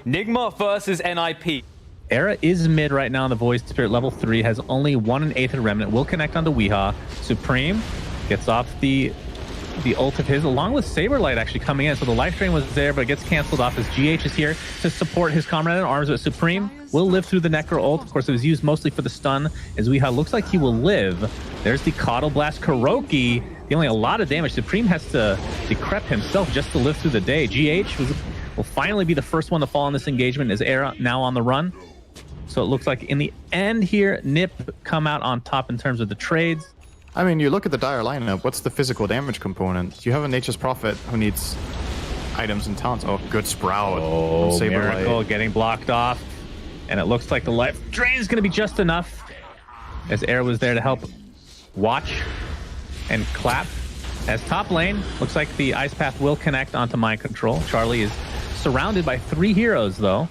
NIGMA versus NIP. Era is mid right now on the Void Spirit level 3, has only 1 1/8 Remnant, will connect onto Weehaw. Supreme gets off the ult of his, along with Saberlight actually coming in. So the life drain was there, but it gets canceled off as GH is here to support his comrade in arms. But Supreme will live through the Necro ult. Of course, it was used mostly for the stun, as Weehaw looks like he will live. There's the Coddle Blast. Kuroki dealing a lot of damage. Supreme has to decrep himself just to live through the day. GH will finally be the first one to fall in this engagement, as Era now on the run. So it looks like in the end here, Nip come out on top in terms of the trades. I mean, you look at the Dire lineup, what's the physical damage component? You have a Nature's Prophet who needs items and talents. Oh, good Sprout. Oh, Miracle getting blocked off. And it looks like the life drain is going to be just enough, as Air was there to help watch and clap. As top lane, looks like the Ice Path will connect onto Mind Control. Charlie is surrounded by 3 heroes, though.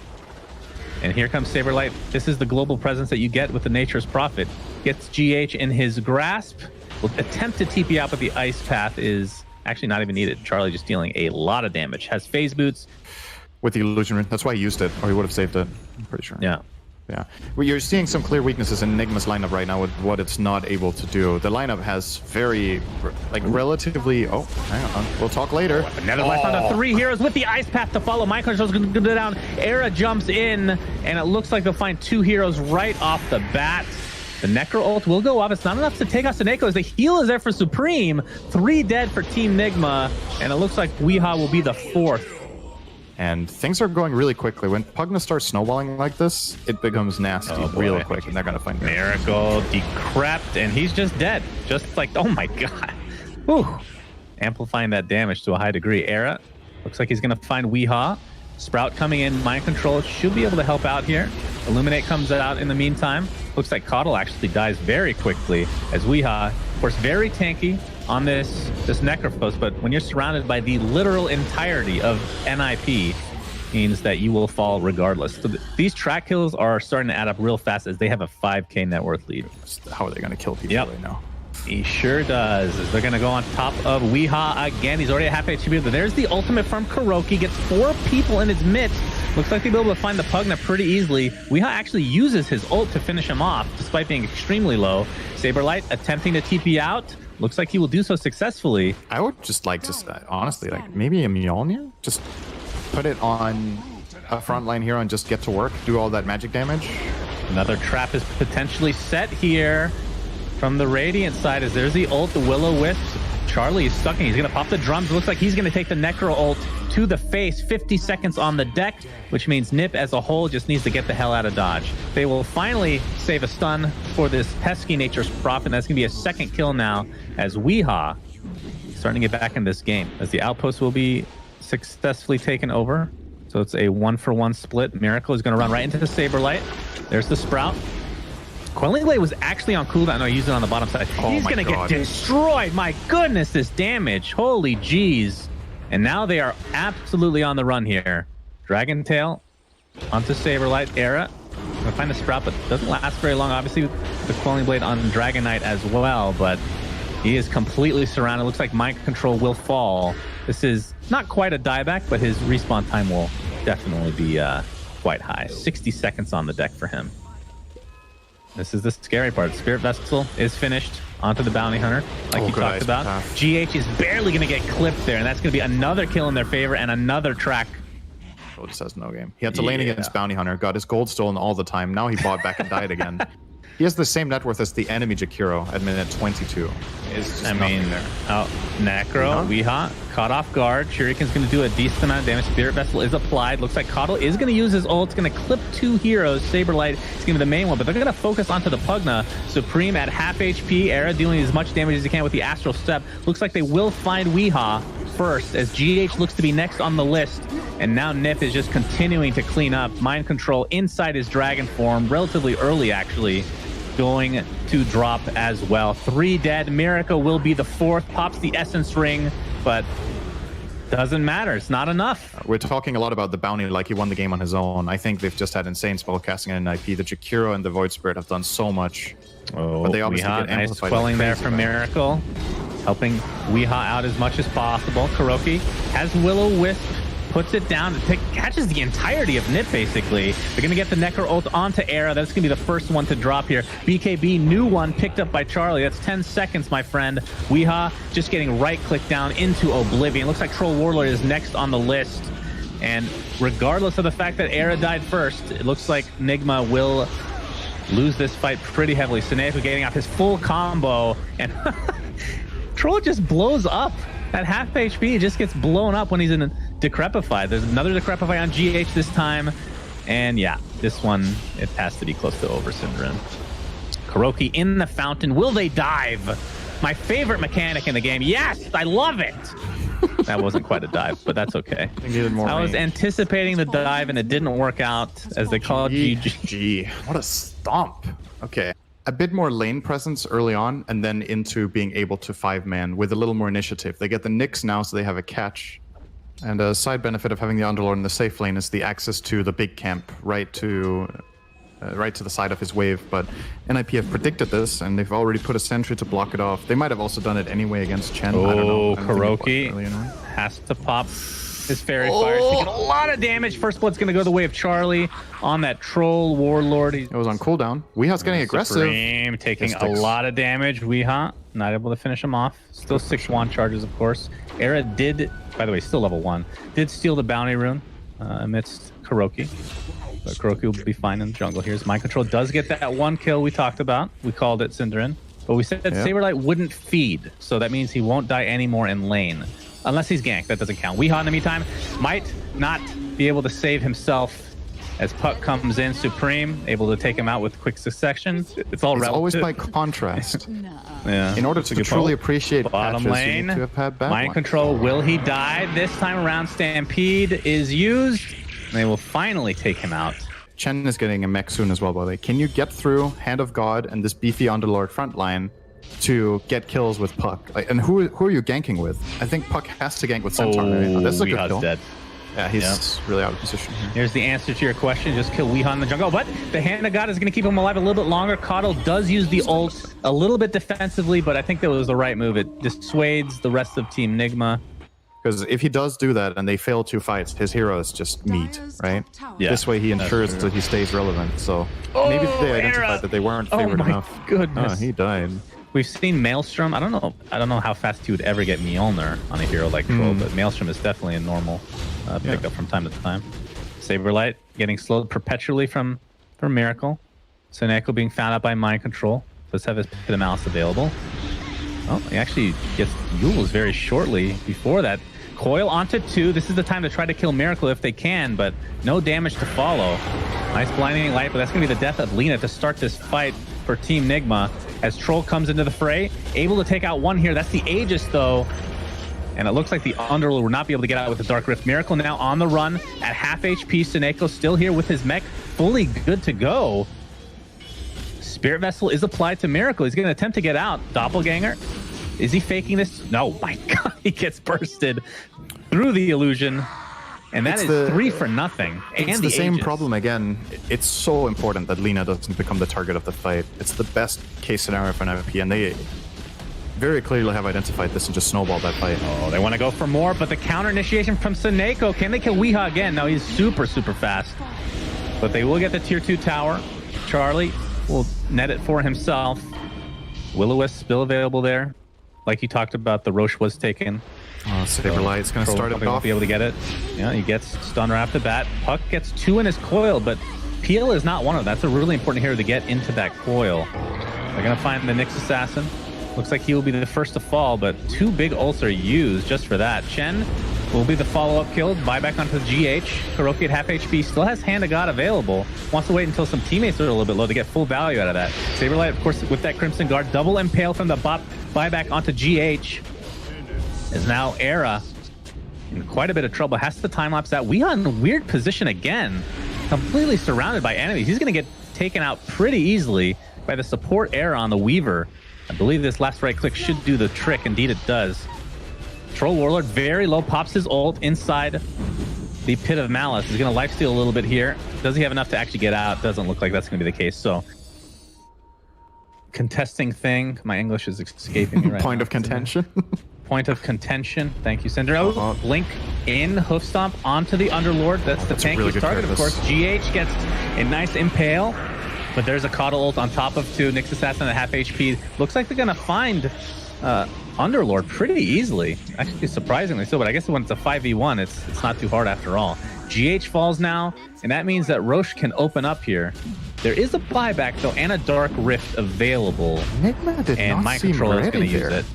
And here comes Saberlight. This is the global presence that you get with the Nature's Prophet. Gets GH in his grasp. Will attempt to TP out, but the Ice Path is actually not even needed. Charlie just dealing a lot of damage. Has phase boots. With the Illusion Rune. That's why he used it, or he would have saved it. I'm pretty sure. Yeah. Yeah. Well, you're seeing some clear weaknesses in Enigma's lineup right now with what it's not able to do. The lineup has very, like, relatively... Oh, hang on. We'll talk later. Another life onto 3 heroes with the Ice Path to follow. Mind Control's going to go down. Era jumps in, and it looks like they'll find 2 heroes right off the bat. The Necro ult will go up. It's not enough to take out Seneko, as the heal is there for Supreme. 3 dead for Team Nigma, and it looks like Weehaw will be the 4th. And things are going really quickly. When Pugna starts snowballing like this, it becomes nasty real quick, and they're gonna find Miracle decrept, and he's just dead. Just like, oh my god. Whew. Amplifying that damage to a high degree. Era looks like he's gonna find Weehaw. Sprout coming in, Mind Control should be able to help out here. Illuminate comes out in the meantime. Looks like Coddle actually dies very quickly, as Weehaw, of course, very tanky on this Necrophos, but when you're surrounded by the literal entirety of NIP, means that you will fall regardless. So these track kills are starting to add up real fast, as they have a 5k net worth lead. How are they going to kill people right now? He sure does. They're going to go on top of Weehaw again. He's already at half HP, but there's the ultimate from Kuroki. Gets 4 people in his midst. Looks like they'll be able to find the Pugna pretty easily. Weehaw actually uses his ult to finish him off, despite being extremely low. Saberlight attempting to TP out. Looks like he will do so successfully. I would just like to, honestly, like maybe a Mjolnir? Just put it on a front line hero and just get to work, do all that magic damage. Another trap is potentially set here from the Radiant side, as there's the ult, the Will-O-Wisp. Charlie is stuck, and he's going to pop the drums. Looks like he's going to take the Necro ult to the face. 50 seconds on the deck, which means Nip as a whole just needs to get the hell out of dodge. They will finally save a stun for this pesky Nature's Prophet. That's going to be a 2nd kill now, as Weehaw starting to get back in this game, as the outpost will be successfully taken over. So it's a 1-for-1 split. Miracle is going to run right into the Saberlight. There's the Sprout. Quelling Blade was actually on cooldown. No, he used it on the bottom side. He's going to get destroyed. My goodness, this damage. Holy jeez. And now they are absolutely on the run here. Dragon Tail onto Saberlight. Era going to find the Sprout, but doesn't last very long. Obviously, the Quelling Blade on Dragon Knight as well, but he is completely surrounded. Looks like Mind Control will fall. This is not quite a dieback, but his respawn time will definitely be quite high. 60 seconds on the deck for him. This is the scary part. Spirit Vessel is finished onto the Bounty Hunter, like you talked about. GH is barely going to get clipped there, and that's going to be another kill in their favor and another track. Oh, just has no game. He had to lane against Bounty Hunter, got his gold stolen all the time. Now he bought back and died again. He has the same net worth as the enemy Jakiro at minute 22. I mean, Necro, Weehaw, caught off guard. Shuriken's going to do a decent amount of damage. Spirit Vessel is applied. Looks like Coddle is going to use his ult. It's going to clip 2 heroes. Saberlight is going to be the main one, but they're going to focus onto the Pugna. Supreme at half HP. Era dealing as much damage as he can with the Astral Step. Looks like they will find Weehaw first, as GH looks to be next on the list. And now Nip is just continuing to clean up. Mind Control inside his dragon form, relatively early actually, going to drop as well. 3 dead. Miracle will be the 4th. Pops the Essence Ring, but doesn't matter. It's not enough. We're talking a lot about the Bounty like he won the game on his own. I think they've just had insane spellcasting and NIP. The Jakiro and the Void Spirit have done so much. Oh, but they obviously get nice amplified. Quelling there from Miracle, helping Weehaw out as much as possible. Kuroki has Will-O-Wisp puts it down, catches the entirety of Nip, basically. They're going to get the Necro ult onto Era. That's going to be the first one to drop here. BKB, new one, picked up by Charlie. That's 10 seconds, my friend. Weeha just getting right-click down into Oblivion. Looks like Troll Warlord is next on the list. And regardless of the fact that Era died first, it looks like NIGMA will lose this fight pretty heavily. syndereN getting off his full combo, and Troll just blows up at half HP. He just gets blown up when he's in Decrepify. There's another Decrepify on GH this time. And yeah, this one, it has to be close to over, syndereN. KuroKy in the fountain. Will they dive? My favorite mechanic in the game. Yes, I love it. That wasn't quite a dive, but that's okay. I was anticipating the dive, and it didn't work out, as they call it GG. What a stomp. Okay. A bit more lane presence early on, and then into being able to 5-man with a little more initiative. They get the Nyx now, so they have a catch. And a side benefit of having the Underlord in the safe lane is the access to the big camp right to the side of his wave. But NIP have predicted this, and they've already put a sentry to block it off. They might have also done it anyway against Chen. I don't know. KuroKy has to pop his Fairy Fire. Taking a lot of damage. First blood's going to go the way of Charlie on that Troll Warlord. It was on cooldown. Weeha's getting aggressive. Supreme taking a lot of damage. Weeha not able to finish him off. Still 6 wand charges, of course. Era did, by the way, still level 1, did steal the bounty rune amidst KuroKy. But KuroKy will be fine in the jungle. Here's Mind Control. Does get that 1 kill we talked about. We called it syndereN. But we said Saberlight wouldn't feed. So that means he won't die anymore in lane. Unless he's ganked. That doesn't count. Weeha in the meantime might not be able to save himself as Puck comes in. Supreme, able to take him out with quick succession. It's all relative. Always by contrast. Yeah. In order to truly appreciate bottom patches, lane, you need to have had bad Mind Control. Will he die? This time around, Stampede is used. And they will finally take him out. Chen is getting a mech soon as well, by the way. Can you get through Hand of God and this beefy Underlord front line to get kills with Puck? Like, and who are you ganking with? I think Puck has to gank with Centaur. Oh, that's a good kill. Dead. Yeah, he's really out of position here. Here's the answer to your question. Just kill Weeha in the jungle. But the Hand of God is going to keep him alive a little bit longer. Coddle does use the ult a little bit defensively, but I think that was the right move. It dissuades the rest of Team NIGMA. Because if he does do that and they fail 2 fights, his hero is just meat, right? Yeah, this way he ensures that he stays relevant. So maybe they identified that they weren't favored enough. Oh my goodness. Oh, he died. We've seen Maelstrom. I don't know how fast he would ever get Mjolnir on a hero like Troll, but Maelstrom is definitely a normal pickup from time to time. Saberlight getting slowed perpetually from Miracle. syndereN being found out by Mind Control. Let's have his Pit of Malice available. Oh, he actually gets Yules very shortly before that. Coil onto 2. This is the time to try to kill Miracle if they can, but no damage to follow. Nice blinding light, but that's going to be the death of Lina to start this fight for Team NIGMA as Troll comes into the fray. Able to take out 1 here. That's the Aegis, though. And it looks like the Underlord will not be able to get out with the Dark Rift. Miracle now on the run at half HP. syndereN still here with his mech fully good to go. Spirit Vessel is applied to Miracle. He's going to attempt to get out. Doppelganger. Is he faking this? No, my God. He gets bursted through the illusion. And that is 3 for nothing. It's the same problem again. It's so important that Lina doesn't become the target of the fight. It's the best case scenario for an MVP, and they very clearly have identified this and just snowballed that fight. Oh, they want to go for more, but the counter initiation from syndereN. Can they kill Weeha again? No, he's super fast. But they will get the tier 2 tower. Charlie will net it for himself. Will-O-Wisp still available there. Like you talked about, the Roche was taken. Oh, Saberlight's going to start it off. Won't be able to get it. Yeah, he gets stun right after that. Puck gets 2 in his coil, but Peel is not one of them. That's a really important hero to get into that coil. They're going to find the Nyx Assassin. Looks like he will be the first to fall, but 2 big ults are used just for that. Chen will be the follow-up kill. Buyback onto the GH. KuroKy at half HP. Still has Hand of God available. Wants to wait until some teammates are a little bit low to get full value out of that. Saberlight, of course, with that Crimson Guard. Double impale from the bot. Buyback onto GH. Is now Era in quite a bit of trouble. Has to time-lapse that. We are in a weird position again. Completely surrounded by enemies. He's going to get taken out pretty easily by the support Era on the Weaver. I believe this last right click should do the trick. Indeed it does. Troll Warlord very low, pops his ult inside the Pit of Malice. He's going to lifesteal a little bit here. Does he have enough to actually get out? Doesn't look like that's going to be the case. So, contesting thing. My English is escaping me right now. Point of contention. point of contention. Thank you, Cinder. Oh, Blink in, hoof stomp onto the Underlord. That's the tank really he's targeted, of course. GH gets a nice impale, but there's a Coddle ult on top of 2. Nyx Assassin at half HP. Looks like they're going to find Underlord pretty easily. Actually, surprisingly so, but I guess when it's a 5v1, it's not too hard after all. GH falls now, and that means that Roche can open up here. There is a buyback, though, and a Dark Rift available. NIGMA did and not Mind seem Control is ready going to use here. it.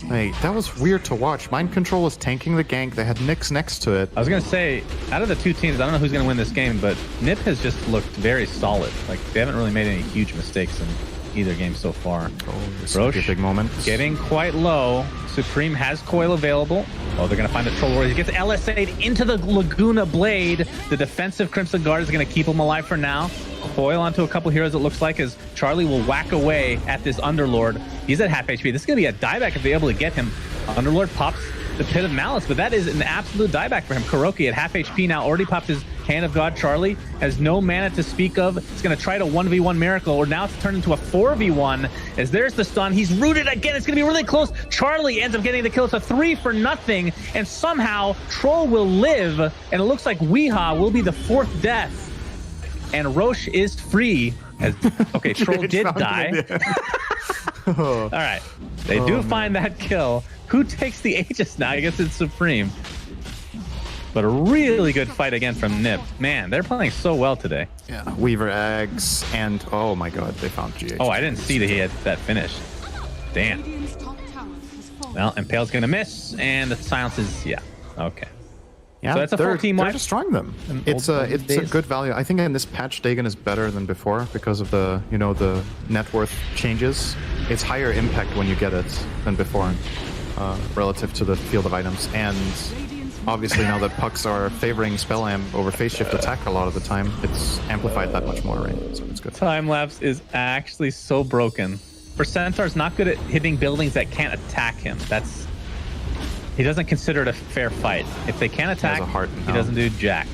Hey, that was weird to watch. Mind Control was tanking the gank. They had Nyx next to it. I was going to say, out of the 2 teams, I don't know who's going to win this game, but NiP has just looked very solid. Like, they haven't really made any huge mistakes in either game so far. Oh, this might be a big moment. Getting quite low. Supreme has coil available. Oh, they're going to find the Troll Warrior. He gets LSA'd into the Laguna Blade. The defensive Crimson Guard is going to keep him alive for now. Coil onto a couple heroes, it looks like, as Charlie will whack away at this Underlord. He's at half HP. This is going to be a dieback if they're able to get him. Underlord pops the Pit of Malice, but that is an absolute dieback for him. Kuroki at half HP now, already popped his Hand of God. Charlie has no mana to speak of. He's going to try to 1v1 Miracle, or now it's turned into a 4v1, as there's the stun. He's rooted again. It's going to be really close. Charlie ends up getting the kill. It's a 3-0, and somehow Troll will live, and it looks like Weeha will be the 4th death. And Roche is free. As, okay, Troll did die. All right. They do find that kill. Who takes the Aegis now? I guess it's Supreme. But a really good fight again from NiP. Man, they're playing so well today. Yeah. Weaver eggs, and oh my god, they found GH. Oh, I didn't see that he had that finished. Damn. Well, Impale's going to miss, and the silence is, yeah. Okay. Yeah, so that's a full team wipe. They're destroying them. It's a good value. I think in this patch, Dagon is better than before because of the the net worth changes. It's higher impact when you get it than before, relative to the field of items. And obviously now that pucks are favoring Spell Amp over Phase Shift attack a lot of the time, it's amplified that much more, right? So it's good. Time lapse is actually so broken. For Centaur's not good at hitting buildings that can't attack him. He doesn't consider it a fair fight. If they can't attack, he doesn't do jack.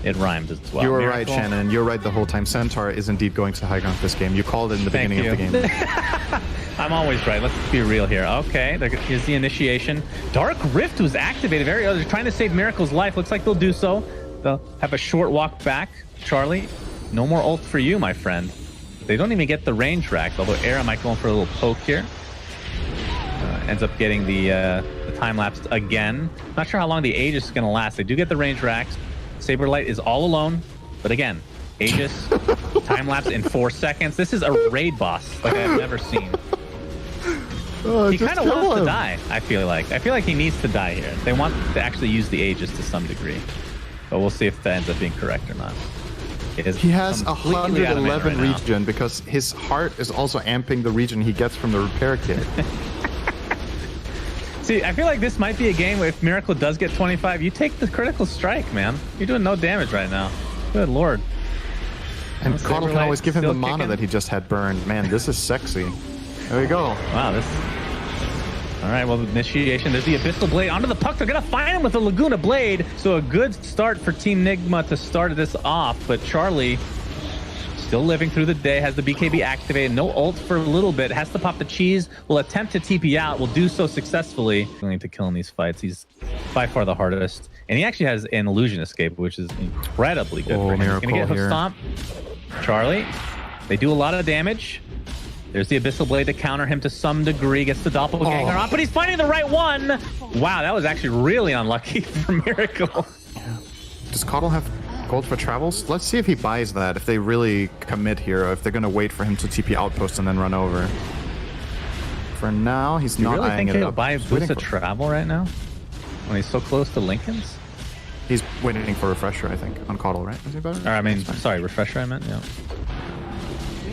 It rhymes as well. You were right, Shannon. You're right the whole time. Centaur is indeed going to high ground this game. You called it in the beginning of the game. I'm always right. Let's be real here. Okay, here's the initiation. Dark Rift was activated very early. They're trying to save Miracle's life. Looks like they'll do so. They'll have a short walk back. Charlie, no more ult for you, my friend. They don't even get the range rack, although Era might go in for a little poke here. Ends up getting the time lapse again. Not sure how long the Aegis is going to last. They do get the range racks. Saberlight is all alone, but again, Aegis time lapse in 4 seconds. This is a raid boss like I've never seen. He kind of wants to die. I feel like he needs to die here. They want to actually use the Aegis to some degree, but we'll see if that ends up being correct or not. He has 111 regen because his heart is also amping the regen he gets from the repair kit. See, I feel like this might be a game where if Miracle does get 25, you take the critical strike, man. You're doing no damage right now. Good lord. And Coddle can always give him the mana that he just had burned. Man, this is sexy. There we go. Wow, this... All right, well, initiation. There's the Abyssal Blade onto the puck. They're going to find him with the Laguna Blade. So a good start for Team NIGMA to start this off. But Charlie, still living through the day, has the BKB activated. No ult for a little bit. Has to pop the cheese. Will attempt to TP out. Will do so successfully. Going to kill in these fights. He's by far the hardest. And he actually has an illusion escape, which is incredibly good for him. He's going to get hook stomp. Charlie, they do a lot of damage. There's the Abyssal Blade to counter him to some degree. Gets the Doppelganger off, but he's finding the right one. Wow, that was actually really unlucky for Miracle. Yeah. Does Coddle have gold for travels? Let's see if he buys that, if they really commit here, or if they're going to wait for him to TP outpost and then run over. For now, he's not eyeing it up. Do you really think he'll buy boost of travel right now? When he's so close to Lincoln's? He's waiting for Refresher, I think, on Coddle, right? Is he better? Or, I mean, sorry, Refresher I meant, yeah.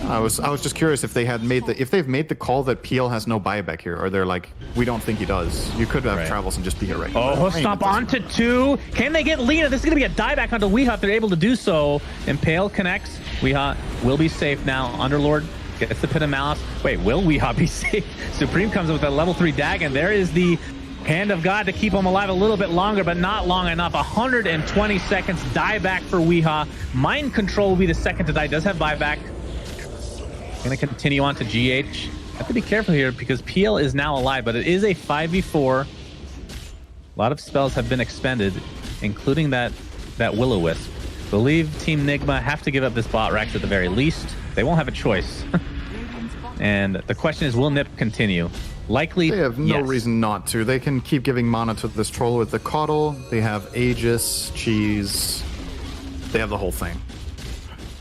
I was just curious if they've made the call that PL has no buyback here, or they're like, we don't think he does. You could have travels and just be here right now. Oh, stomp onto 2. Can they get Lina? This is going to be a dieback onto Weeha if they're able to do so. Impale connects. Weeha will be safe now. Underlord gets the Pit of Malice. Wait, will Weeha be safe? Supreme comes with a level 3 Dagon. There is the Hand of God to keep him alive a little bit longer, but not long enough. 120 seconds dieback for Weeha. Mind Control will be the second to die. Does have buyback. Going to continue on to GH. Have to be careful here because PL is now alive, but it is a 5v4. A lot of spells have been expended, including that Will-O-Wisp. Believe Team NIGMA have to give up this bot Rex at the very least. They won't have a choice. And the question is, will NIP continue? Likely, they have no yes. reason not to. They can keep giving mana to this troll with the Coddle. They have Aegis, Cheese. They have the whole thing.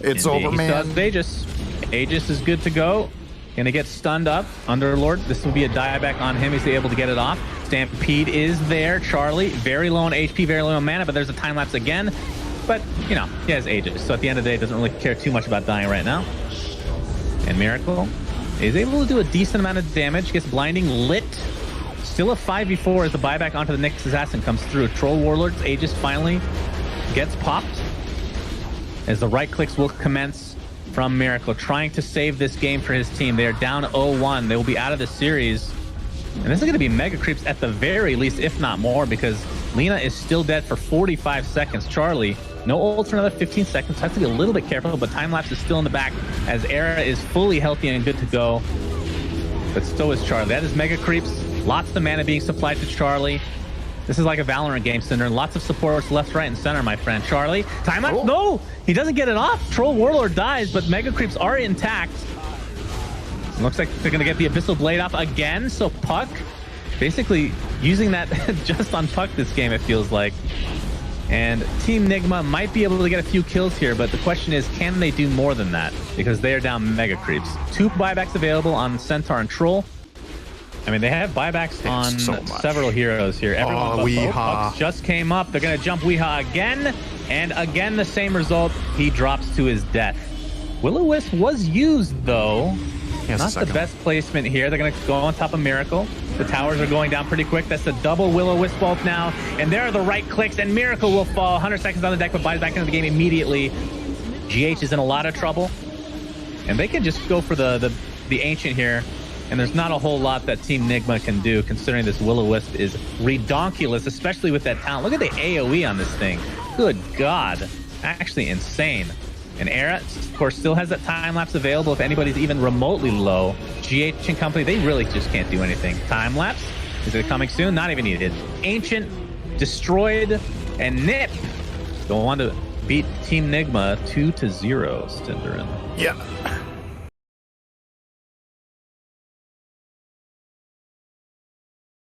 It's Indeed. over, He man. does Aegis. Aegis is good to go. Gonna get stunned up. Underlord, this will be a dieback on him. He's able to get it off. Stampede is there. Charlie, very low on HP, very low on mana, but there's a time lapse again. But, you know, he has Aegis. So at the end of the day, doesn't really care too much about dying right now. And Miracle is able to do a decent amount of damage. Gets blinding lit. Still a 5v4 as the buyback onto the Nyx Assassin comes through. Troll Warlord's Aegis finally gets popped. As the right clicks will commence from Miracle, trying to save this game for his team. They are down 0-1. They will be out of the series. And this is going to be mega creeps at the very least, if not more, because Lina is still dead for 45 seconds. Charlie, no ult for another 15 seconds. Has to be a little bit careful, but time lapse is still in the back as Era is fully healthy and good to go. But so is Charlie. That is mega creeps. Lots of mana being supplied to Charlie. This is like a Valorant game, syndereN. Lots of supports left, right, and center, my friend. Charlie, time lapse? No! He doesn't get it off. Troll Warlord dies, but mega creeps are intact. Looks like they're going to get the Abyssal Blade off again. So Puck, basically using that just on Puck this game, it feels like. And Team NIGMA might be able to get a few kills here, but the question is, can they do more than that? Because they are down mega creeps. 2 buybacks available on Centaur and Troll. I mean, they have buybacks on several heroes here. Everyone but Puck just came up. They're going to jump Weeha again. And again, the same result. He drops to his death. Will-O-Wisp was used, though. Not the best placement here. They're going to go on top of Miracle. The towers are going down pretty quick. That's a double Will-O-Wisp ult now. And there are the right clicks, and Miracle will fall. 100 seconds on the deck, but buys back into the game immediately. GH is in a lot of trouble. And they can just go for the Ancient here. And there's not a whole lot that Team NIGMA can do, considering this Will-O-Wisp is redonkulous, especially with that talent. Look at the AoE on this thing. Good God. Actually insane. And Era, of course, still has that time lapse available if anybody's even remotely low. GH and company, they really just can't do anything. Time lapse? Is it coming soon? Not even needed. Ancient, destroyed, and Nip go on to beat Team NIGMA 2-0, syndereN. Yeah.